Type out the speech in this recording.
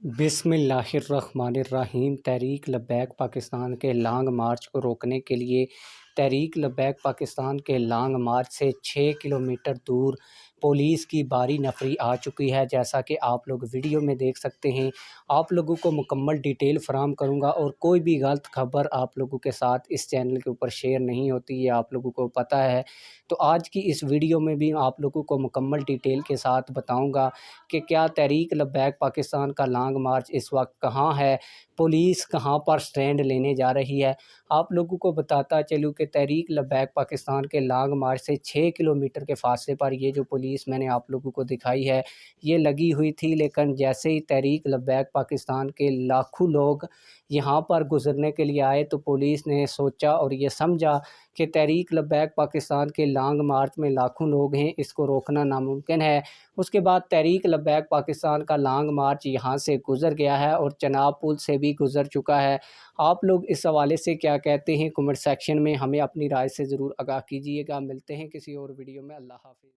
बिस्मिल्लाहिर्रहमानिर्रहीम। तहरीक लब्बैक पाकिस्तान के लॉन्ग मार्च को रोकने के लिए तहरीक लब्बैक पाकिस्तान के लॉन्ग मार्च से 6 किलोमीटर दूर पुलिस की भारी नफरी आ चुकी है। जैसा कि आप लोग वीडियो में देख सकते हैं, आप लोगों को मुकम्मल डिटेल फराहम करूंगा और कोई भी गलत खबर आप लोगों के साथ इस चैनल के ऊपर शेयर नहीं होती, ये आप लोगों को पता है। तो आज की इस वीडियो में भी आप लोगों को मुकम्मल डिटेल के साथ बताऊंगा कि क्या तहरीक लब्बैक पाकिस्तान का लॉन्ग मार्च इस वक्त कहाँ है, पुलिस कहाँ पर स्टैंड लेने जा रही है। आप लोगों को बताता चलूँ कि तहरीक लब्बैक पाकिस्तान के लॉन्ग मार्च से 6 किलोमीटर के फासले पर ये जो पुलिस मैंने आप लोगों को दिखाई है ये लगी हुई थी। लेकिन जैसे ही तहरीक लब्बैक पाकिस्तान के लाखों लोग यहाँ पर गुजरने के लिए आए तो पुलिस ने सोचा और ये समझा कि तहरीक लब्बैक पाकिस्तान के लॉन्ग मार्च में लाखों लोग हैं, इसको रोकना नामुमकिन है। उसके बाद तहरीक लब्बैक पाकिस्तान का लॉन्ग मार्च यहाँ से गुज़र गया है और चनाब पुल से भी गुज़र चुका है। आप लोग इस हवाले से क्या कहते हैं, कमेंट सेक्शन में हमें अपनी राय से ज़रूर आगाह कीजिएगा। मिलते हैं किसी और वीडियो में। अल्लाह हाफ़िज़।